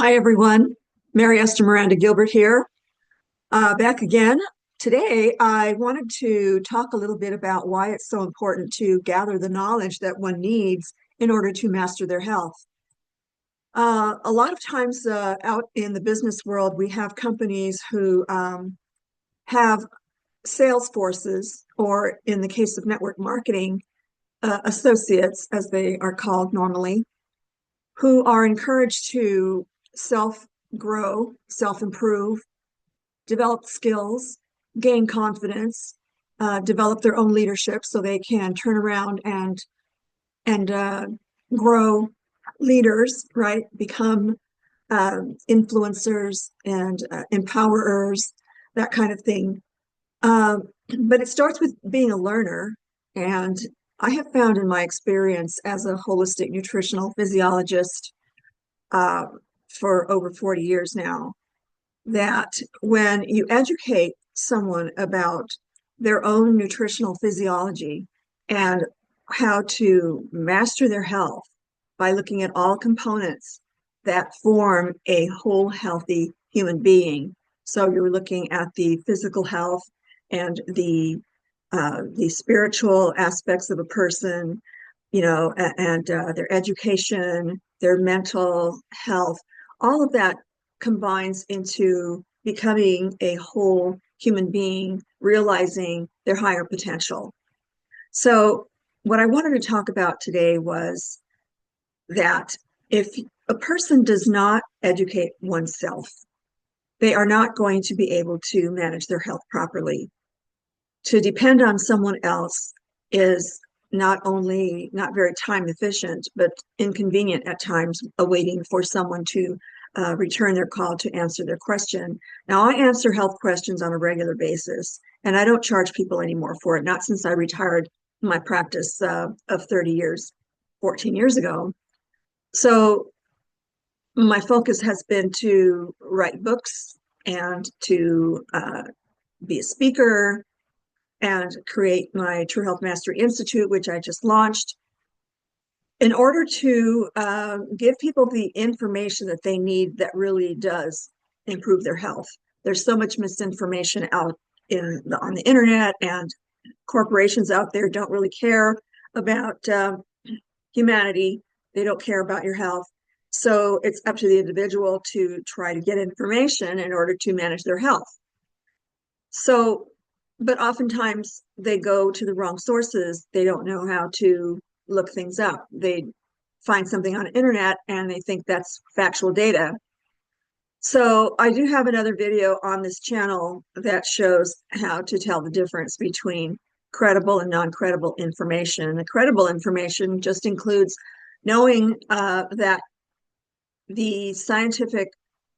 Hi, everyone. Mary Esther Miranda Gilbert here, back again. Today, I wanted to talk a little bit about why it's so important to gather the knowledge that one needs in order to master their health. A lot of times out in the business world, we have companies who have sales forces, or in the case of network marketing, associates, as they are called normally, who are encouraged to self grow, self improve, develop skills, gain confidence, develop their own leadership so they can turn around and grow leaders, right? Become influencers and empowerers, that kind of thing. But it starts with being a learner. And I have found in my experience as a holistic nutritional physiologist uh, for over 40 years now, that when you educate someone about their own nutritional physiology and how to master their health by looking at all components that form a whole healthy human being. So you're looking at the physical health and the spiritual aspects of a person, and their education, their mental health, all of that combines into becoming a whole human being, realizing their higher potential. So, what I wanted to talk about today was that if a person does not educate oneself, they are not going to be able to manage their health properly. To depend on someone else is not only not very time efficient, but inconvenient at times, awaiting for someone to return their call to answer their question. Now, I answer health questions on a regular basis, and I don't charge people anymore for it, not since I retired my practice of 30 years, 14 years ago. So my focus has been to write books and to be a speaker and create my True Health Mastery Institute, which I just launched, in order to give people the information that they need that really does improve their health. There's so much misinformation out on the internet, and corporations out there don't really care about humanity. They don't care about your health. So it's up to the individual to try to get information in order to manage their health. So, but oftentimes they go to the wrong sources. They don't know how to look things up. They find something on the internet and they think that's factual data. So I do have another video on this channel that shows how to tell the difference between credible and non-credible information. The credible information just includes knowing that the scientific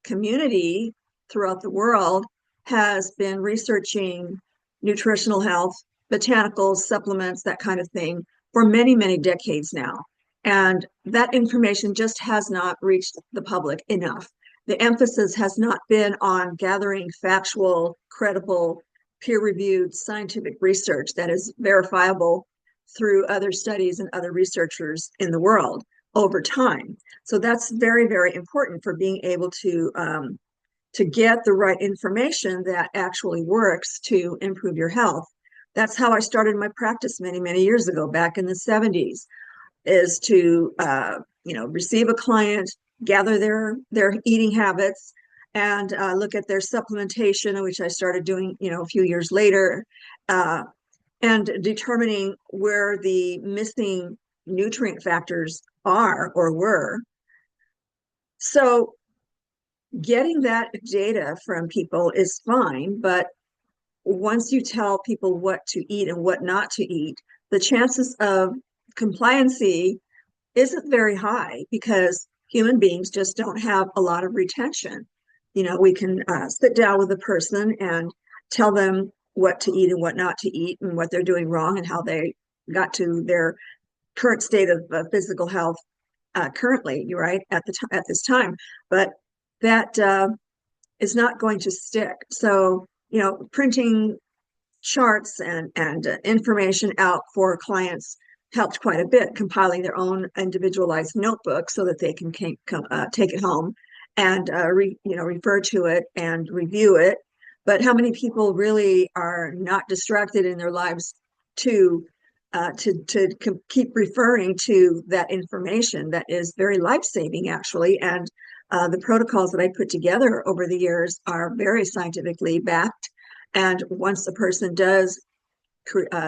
community throughout the world has been researching nutritional health, botanicals, supplements, that kind of thing, for many, many decades now. And that information just has not reached the public enough. The emphasis has not been on gathering factual, credible, peer-reviewed scientific research that is verifiable through other studies and other researchers in the world over time. So that's very, very important for being able to get the right information that actually works to improve your health. That's how I started my practice many, many years ago, back in the 70s, is to receive a client, gather their eating habits, and look at their supplementation, which I started doing, a few years later, and determining where the missing nutrient factors are or were. So getting that data from people is fine, but once you tell people what to eat and what not to eat, the chances of compliancy isn't very high because human beings just don't have a lot of retention. We can sit down with a person and tell them what to eat and what not to eat and what they're doing wrong and how they got to their current state of physical health currently, right, at this time. But that is not going to stick. So, printing charts and information out for clients helped quite a bit, compiling their own individualized notebook so that they can take it home and refer to it and review it. But how many people really are not distracted in their lives to keep referring to that information that is very life-saving, actually? And the protocols that I put together over the years are very scientifically backed. And once a person does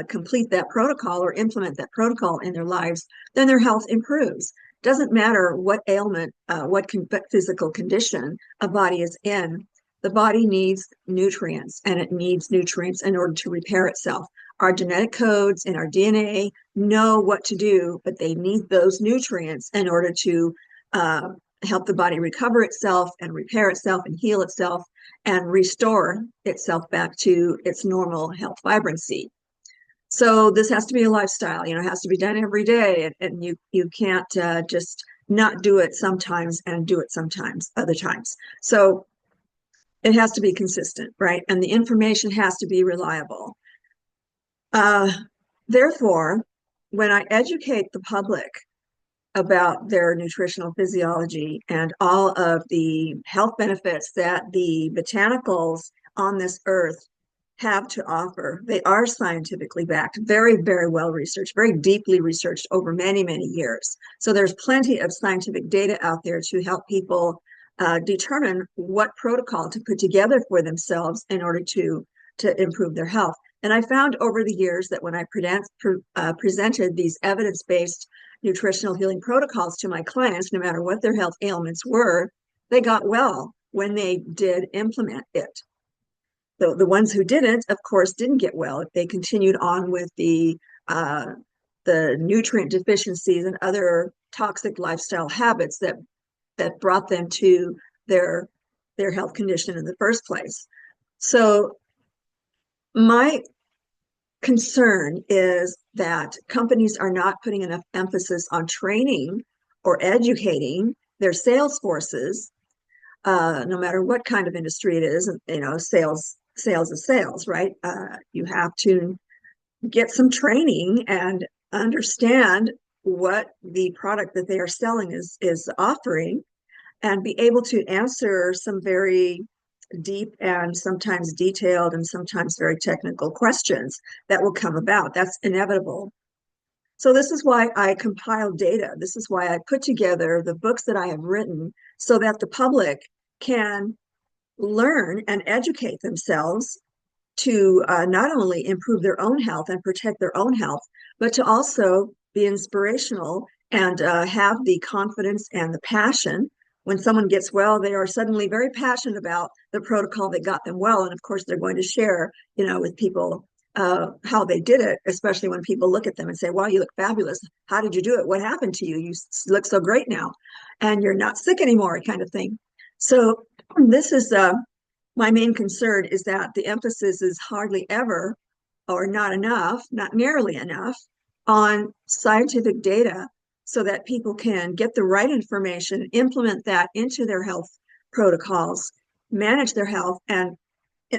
complete that protocol or implement that protocol in their lives, then their health improves. Doesn't matter what ailment, what physical condition a body is in, the body needs nutrients, and it needs nutrients in order to repair itself. Our genetic codes in our DNA know what to do, but they need those nutrients in order to help the body recover itself and repair itself and heal itself and restore itself back to its normal health vibrancy. So this has to be a lifestyle, it has to be done every day, and you can't just not do it sometimes and do it sometimes, other times. So it has to be consistent, right? And the information has to be reliable. Therefore, when I educate the public about their nutritional physiology and all of the health benefits that the botanicals on this earth have to offer, they are scientifically backed, very, very well researched, very deeply researched over many, many years. So there's plenty of scientific data out there to help people determine what protocol to put together for themselves in order to improve their health. And I found over the years that when I presented these evidence-based nutritional healing protocols to my clients, no matter what their health ailments were, they got well when they did implement it. The ones who didn't, of course, didn't get well. They continued on with the nutrient deficiencies and other toxic lifestyle habits that brought them to their health condition in the first place. So my concern is that companies are not putting enough emphasis on training or educating their sales forces, no matter what kind of industry it is. Sales is sales, right? You have to get some training and understand what the product that they are selling is offering, and be able to answer some very deep and sometimes detailed and sometimes very technical questions that will come about. That's inevitable. So this is why I compile data. This is why I put together the books that I have written so that the public can learn and educate themselves to not only improve their own health and protect their own health, but to also be inspirational and have the confidence and the passion. When someone gets well, they are suddenly very passionate about the protocol that got them well. And of course, they're going to share, with people how they did it, especially when people look at them and say, wow, you look fabulous. How did you do it? What happened to you? You look so great now, and you're not sick anymore, kind of thing. So this is my main concern, is that the emphasis is hardly ever, or not enough, not nearly enough, on scientific data so that people can get the right information, implement that into their health protocols, manage their health, and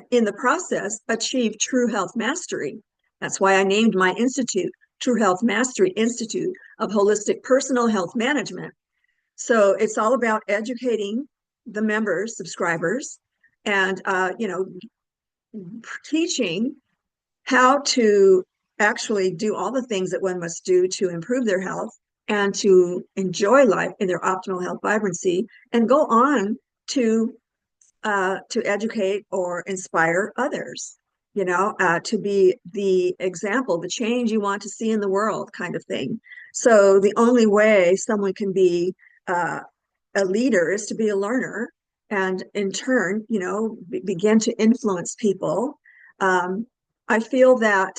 in the process, achieve true health mastery. That's why I named my institute True Health Mastery Institute of Holistic Personal Health Management. So it's all about educating the members, subscribers, and teaching how to actually do all the things that one must do to improve their health and to enjoy life in their optimal health vibrancy, and go on to educate or inspire others, to be the example, the change you want to see in the world, kind of thing. So the only way someone can be a leader is to be a learner, and in turn, begin to influence people. I feel that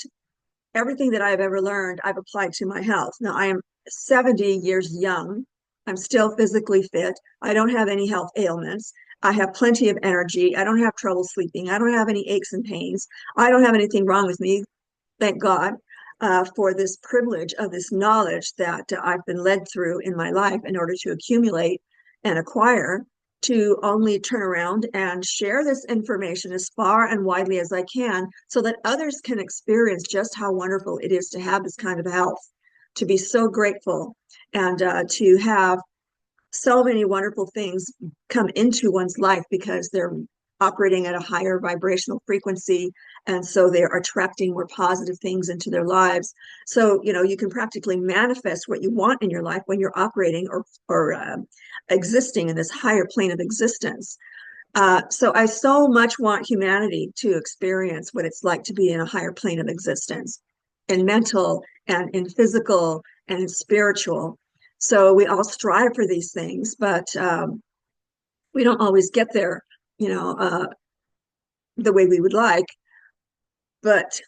everything that I've ever learned, I've applied to my health. Now, I am 70 years young. I'm still physically fit. I don't have any health ailments. I have plenty of energy. I don't have trouble sleeping. I don't have any aches and pains. I don't have anything wrong with me. Thank God for this privilege of this knowledge that I've been led through in my life in order to accumulate and acquire, to only turn around and share this information as far and widely as I can, so that others can experience just how wonderful it is to have this kind of health, to be so grateful, and to have so many wonderful things come into one's life because they're operating at a higher vibrational frequency, and so they're attracting more positive things into their lives. So you can practically manifest what you want in your life when you're operating or existing in this higher plane of existence. So I so much want humanity to experience what it's like to be in a higher plane of existence, in mental and in physical and in spiritual. So we all strive for these things, but we don't always get there, you know, uh, the way we would like. But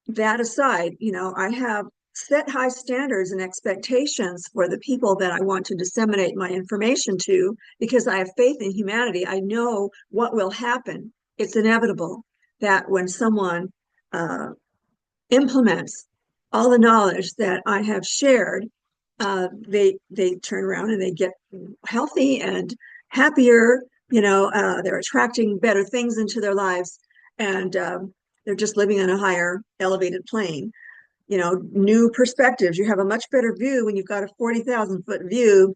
that aside, I have set high standards and expectations for the people that I want to disseminate my information to because I have faith in humanity. I know what will happen. It's inevitable that when someone uh, implements all the knowledge that I have shared, they turn around and they get healthy and happier. They're attracting better things into their lives, and they're just living on a higher, elevated plane. New perspectives. You have a much better view when you've got a 40,000-foot view,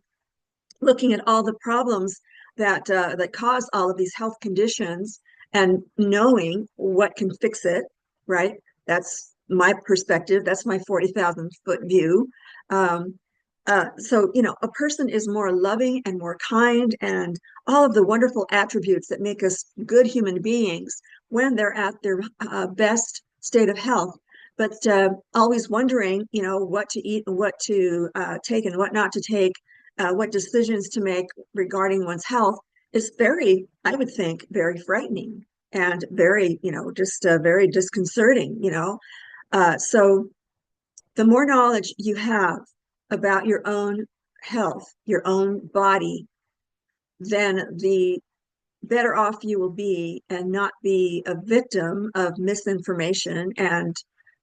looking at all the problems that cause all of these health conditions and knowing what can fix it, right? That's my perspective. That's my 40,000-foot view. Um, so a person is more loving and more kind and all of the wonderful attributes that make us good human beings when they're at their best state of health. But always wondering, what to eat and what to take and what not to take, what decisions to make regarding one's health is very, I would think, very frightening and very, just very disconcerting. So the more knowledge you have about your own health, your own body, then the better off you will be and not be a victim of misinformation and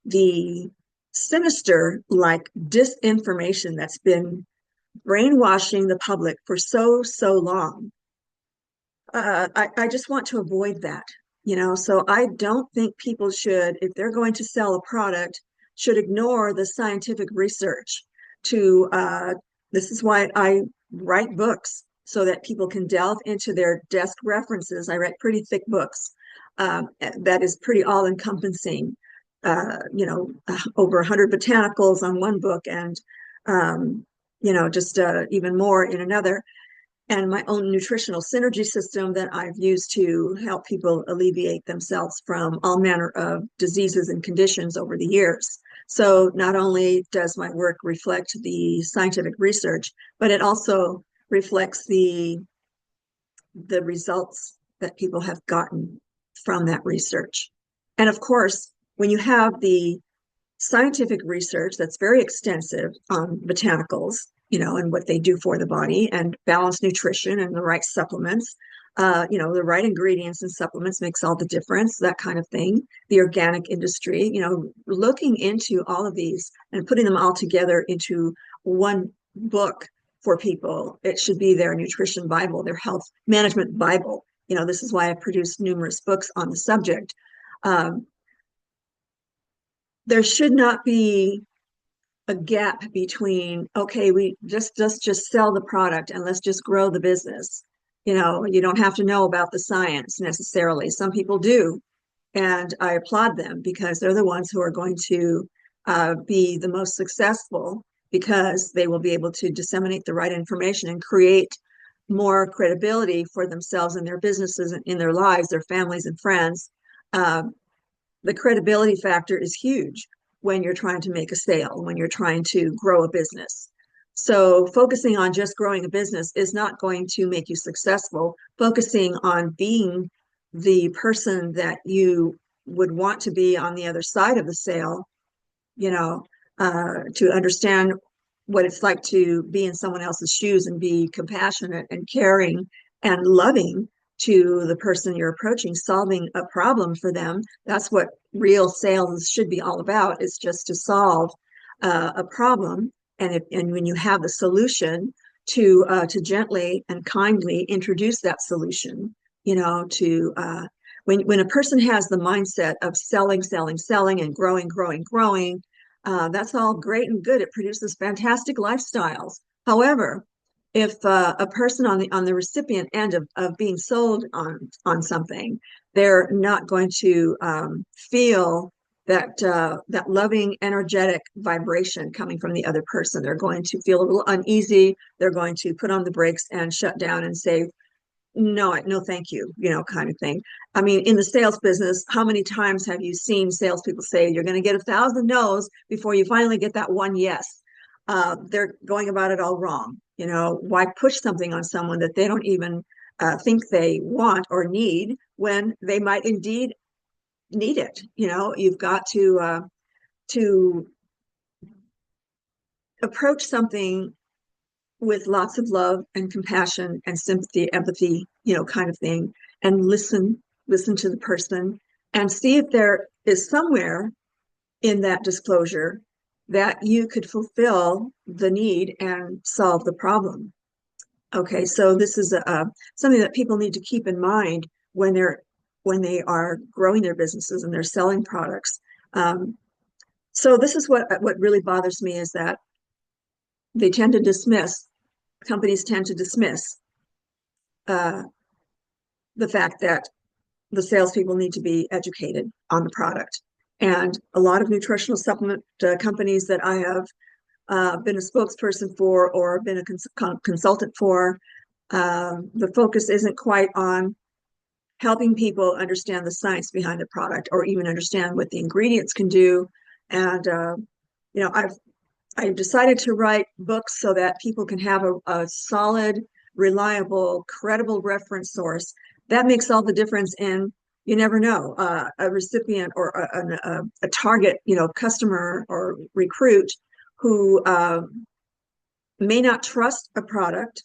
the sinister like disinformation that's been brainwashing the public for so long. I just want to avoid that. So I don't think people should, if they're going to sell a product, should ignore the scientific research to this is why I write books so that people can delve into their desk references. I write pretty thick books that is pretty all encompassing. Over 100 botanicals on one book and just even more in another, and my own nutritional synergy system that I've used to help people alleviate themselves from all manner of diseases and conditions over the years. So not only does my work reflect the scientific research, but it also reflects the results that people have gotten from that research. And of course, when you have the scientific research that's very extensive on botanicals, and what they do for the body and balanced nutrition and the right supplements. The right ingredients and supplements makes all the difference, that kind of thing. The organic industry, looking into all of these and putting them all together into one book for people. It should be their nutrition Bible, their health management Bible. This is why I've produced numerous books on the subject. There should not be a gap between, okay, we just sell the product and let's just grow the business. You don't have to know about the science necessarily. Some people do, and I applaud them because they're the ones who are going to be the most successful because they will be able to disseminate the right information and create more credibility for themselves and their businesses and in their lives, their families and friends. The credibility factor is huge when you're trying to make a sale, when you're trying to grow a business. So focusing on just growing a business is not going to make you successful. Focusing on being the person that you would want to be on the other side of the sale, to understand what it's like to be in someone else's shoes and be compassionate and caring and loving to the person you're approaching, solving a problem for them. That's what real sales should be all about, is just to solve a problem. And when you have the solution, to gently and kindly introduce that solution, to when a person has the mindset of selling and growing, that's all great and good. It produces fantastic lifestyles. However, if a person on the recipient end of being sold on something, they're not going to feel that loving, energetic vibration coming from the other person. They're going to feel a little uneasy. They're going to put on the brakes and shut down and say, no, no, thank you, kind of thing. I mean, in the sales business, how many times have you seen salespeople say you're going to get 1,000 no's before you finally get that one yes? They're going about it all wrong. Why push something on someone that they don't even think they want or need when they might indeed need it? You've got to approach something with lots of love and compassion and sympathy, empathy, kind of thing, and listen to the person and see if there is somewhere in that disclosure that you could fulfill the need and solve the problem. Okay, so this is something that people need to keep in mind when they are growing their businesses and they're selling products. So this is what really bothers me is that they tend to dismiss companies tend to dismiss uh, the fact that the salespeople need to be educated on the product. And a lot of nutritional supplement companies that I have been a spokesperson for or been a consultant for, the focus isn't quite on helping people understand the science behind the product or even understand what the ingredients can do. And I've decided to write books so that people can have a solid, reliable, credible reference source. That makes all the difference in, you never know, a recipient or a target, customer or recruit who may not trust a product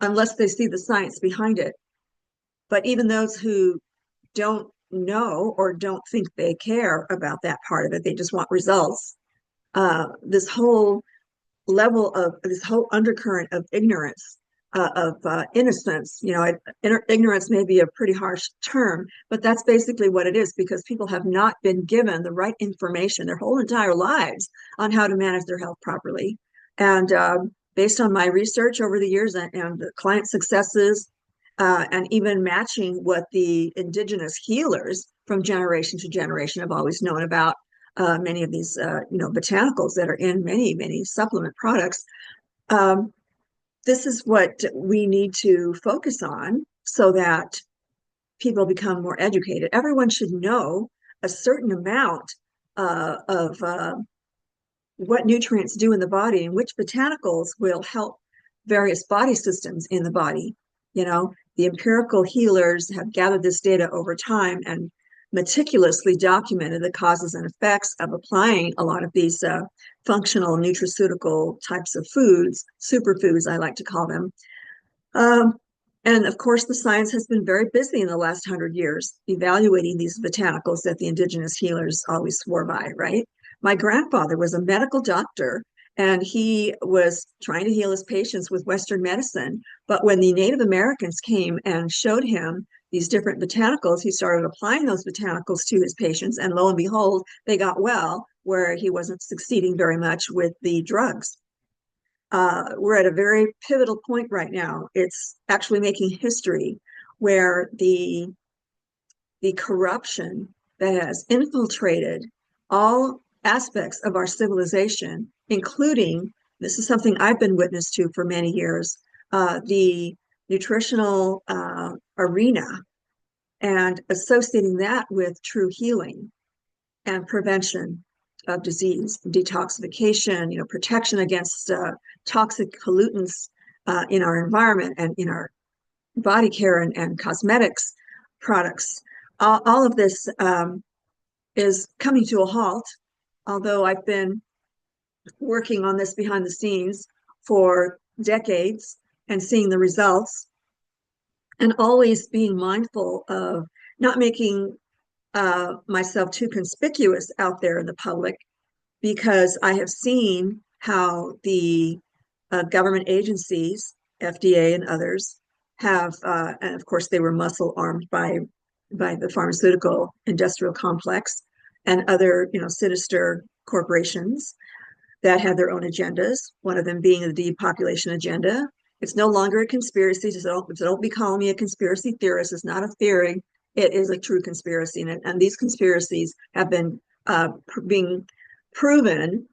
unless they see the science behind it. But even those who don't know or don't think they care about that part of it, they just want results. This whole this whole undercurrent of ignorance, of innocence. Ignorance may be a pretty harsh term, but that's basically what it is because people have not been given the right information their whole entire lives on how to manage their health properly. And based on my research over the years and the client successes, and even matching what the indigenous healers from generation to generation have always known about, many of these, botanicals that are in many, many supplement products. This is what we need to focus on so that people become more educated. Everyone should know a certain amount of what nutrients do in the body and which botanicals will help various body systems in the body. The empirical healers have gathered this data over time and meticulously documented the causes and effects of applying a lot of these functional nutraceutical types of foods, superfoods, I like to call them. And of course, the science has been very busy in the last 100 years evaluating these botanicals that the indigenous healers always swore by, right? My grandfather was a medical doctor and he was trying to heal his patients with Western medicine. But when the Native Americans came and showed him these different botanicals, he started applying those botanicals to his patients. And lo and behold, they got well, where he wasn't succeeding very much with the drugs. We're at a very pivotal point right now. It's actually making history where the corruption that has infiltrated all aspects of our civilization, including, this is something I've been witness to for many years, the nutritional arena, and associating that with true healing and prevention of disease, detoxification, protection against toxic pollutants in our environment and in our body care and cosmetics products. All of this is coming to a halt, although I've been working on this behind the scenes for decades and seeing the results, and always being mindful of not making myself too conspicuous out there in the public, because I have seen how the government agencies, FDA and others, have, and of course they were muscle armed by the pharmaceutical industrial complex and other, sinister corporations that had their own agendas, one of them being the depopulation agenda. It's no longer a conspiracy. So don't be calling me a conspiracy theorist. It's not a theory. It is a true conspiracy. And these conspiracies have been being proven,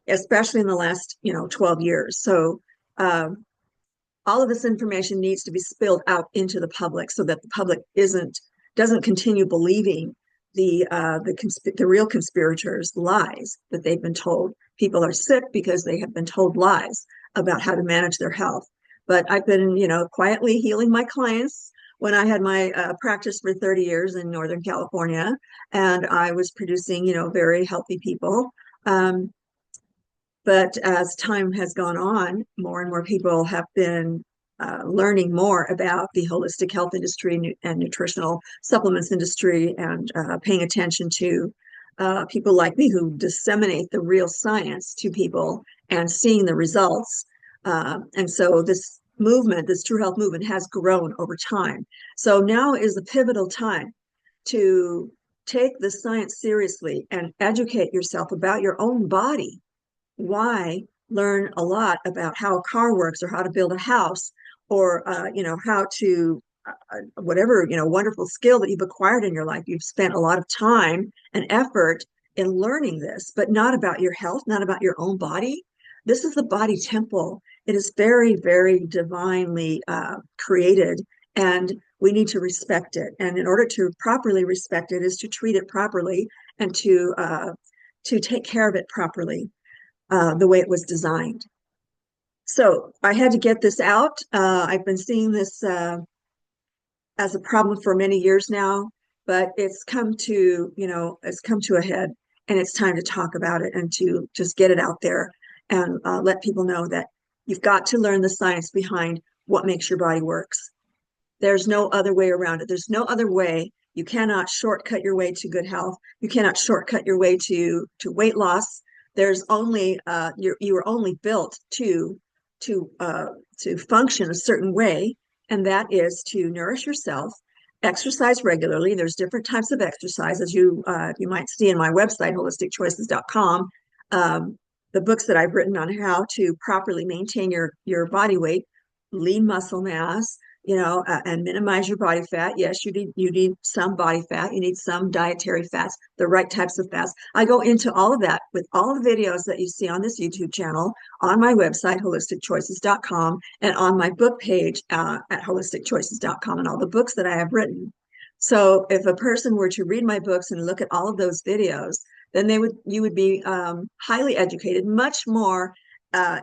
especially in the last, 12 years. So uh, all of this information needs to be spilled out into the public so that the public doesn't continue believing the real conspirators' lies that they've been told. People are sick because they have been told lies about how to manage their health. But I've been, quietly healing my clients when I had my practice for 30 years in Northern California, and I was producing, very healthy people. Um, but as time has gone on, more and more people have been learning more about the holistic health industry and nutritional supplements industry, and paying attention to people like me who disseminate the real science to people and seeing the results. And so this movement, this true health movement, has grown over time. So now is the pivotal time to take the science seriously and educate yourself about your own body. Why learn a lot about how a car works, or how to build a house, or how to whatever wonderful skill that you've acquired in your life. You've spent a lot of time and effort in learning this, but not about your health, not about your own body. This is the body temple. It is very, very divinely created, and we need to respect it. And in order to properly respect it is to treat it properly, and to take care of it properly, the way it was designed. So I had to get this out. I've been seeing this as a problem for many years now, but it's come to a head, and it's time to talk about it and to just get it out there, and let people know that you've got to learn the science behind what makes your body works. There's no other way around it. There's no other way. You cannot shortcut your way to good health. You cannot shortcut your way to weight loss. There's only you were only built to function a certain way, and that is to nourish yourself, exercise regularly. There's different types of exercise, as you might see in my website, holisticchoices.com. The books that I've written on how to properly maintain your body weight, lean muscle mass, and minimize your body fat. Yes, you need some body fat. You need some dietary fats, the right types of fats. I go into all of that with all the videos that you see on this YouTube channel, on my website, holisticchoices.com, and on my book page at holisticchoices.com, and all the books that I have written. So if a person were to read my books and look at all of those videos, then you would be highly educated, much more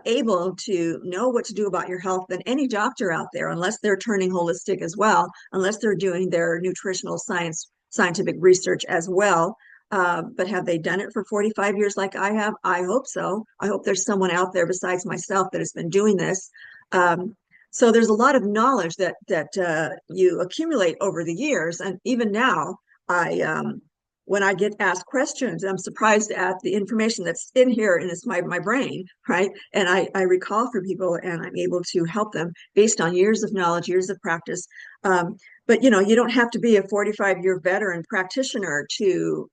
able to know what to do about your health than any doctor out there, unless they're turning holistic as well, unless they're doing their nutritional scientific research as well. But have they done it for 45 years like I have? I hope so. I hope there's someone out there besides myself that has been doing this. So there's a lot of knowledge that you accumulate over the years, and even now, when I get asked questions, I'm surprised at the information that's in here, and it's my brain, right? And I recall for people, and I'm able to help them based on years of knowledge, years of practice. But you don't have to be a 45-year veteran practitioner to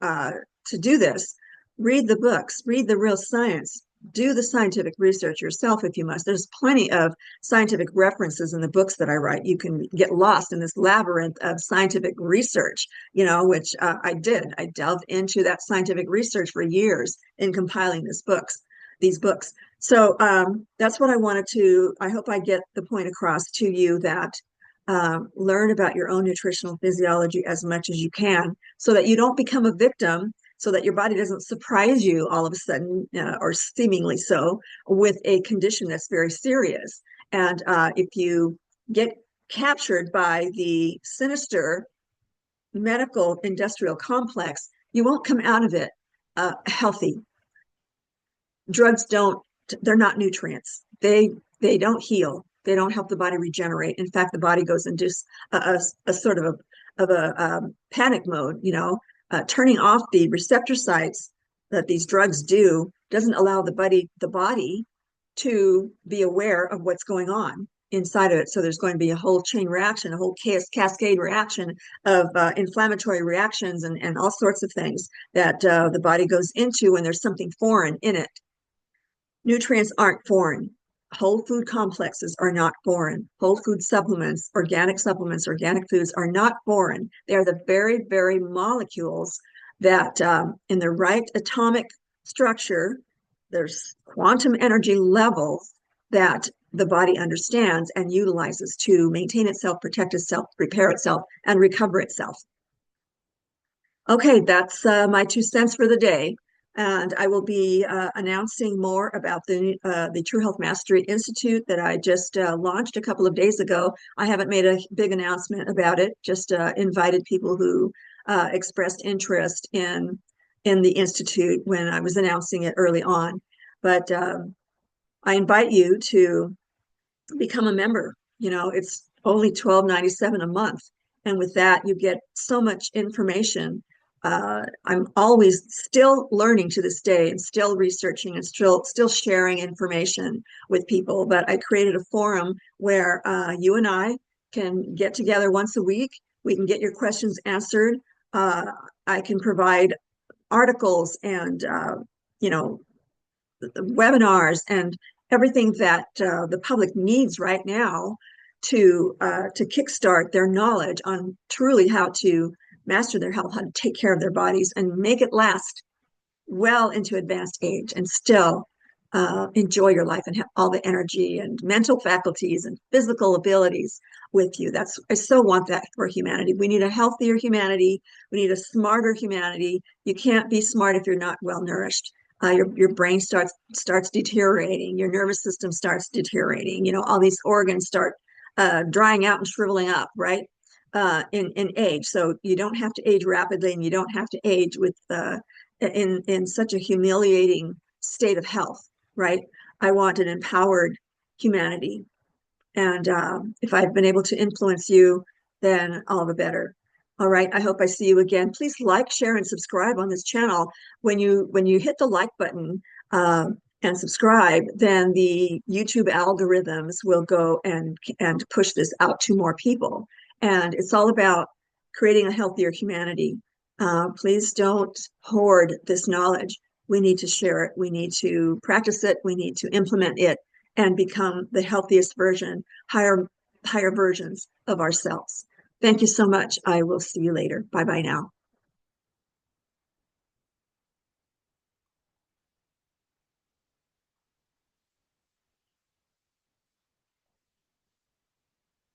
do this. Read the books, read the real science, do the scientific research yourself if you must. There's plenty of scientific references in the books that I write. You can get lost in this labyrinth of scientific research, which I did. I delved into that scientific research for years in compiling these books. So that's what I hope I get the point across to you, that learn about your own nutritional physiology as much as you can, so that you don't become a victim, so that your body doesn't surprise you all of a sudden, or seemingly so, with a condition that's very serious. And if you get captured by the sinister medical industrial complex, you won't come out of it healthy. Drugs they're not nutrients. They don't heal. They don't help the body regenerate. In fact, the body goes into a sort of a panic mode, turning off the receptor sites that these drugs do doesn't allow the body to be aware of what's going on inside of it. So there's going to be a whole chain reaction, a whole cascade reaction of inflammatory reactions, and all sorts of things that the body goes into when there's something foreign in it. Nutrients aren't foreign. Whole food complexes are not foreign. Whole food supplements, organic foods are not foreign. They are the very, very molecules that, in the right atomic structure, there's quantum energy levels that the body understands and utilizes to maintain itself, protect itself, repair itself, and recover itself. Okay, that's my 2 cents for the day. And I will be announcing more about the True Health Mastery Institute that I just launched a couple of days ago. I haven't made a big announcement about it, just invited people who expressed interest in the Institute when I was announcing it early on. But I invite you to become a member. You know, it's only $12.97 a month. And with that, you get so much information. I'm always still learning to this day and still researching and still sharing information with people. But I created a forum where you and I can get together once a week. We can get your questions answered. I can provide articles and you know, webinars and everything that the public needs right now to kickstart their knowledge on truly how to master their health, how to take care of their bodies and make it last well into advanced age and still enjoy your life and have all the energy and mental faculties and physical abilities with you. I so want that for humanity. We need a healthier humanity. We need a smarter humanity. You can't be smart if you're not well nourished. Your brain starts deteriorating. Your nervous system starts deteriorating. You know, all these organs start drying out and shriveling up, right? In age. So you don't have to age rapidly, and you don't have to age with in such a humiliating state of health, right? I want an empowered humanity. And if I've been able to influence you, then all the better. All right. I hope I see you again. Please like, share, and subscribe on this channel. When you hit the like button and subscribe, then the YouTube algorithms will go and push this out to more people. And it's all about creating a healthier humanity. Please don't hoard this knowledge. We need to share it. We need to practice it. We need to implement it and become the healthiest version, higher versions of ourselves. Thank you so much. I will see you later. Bye bye now.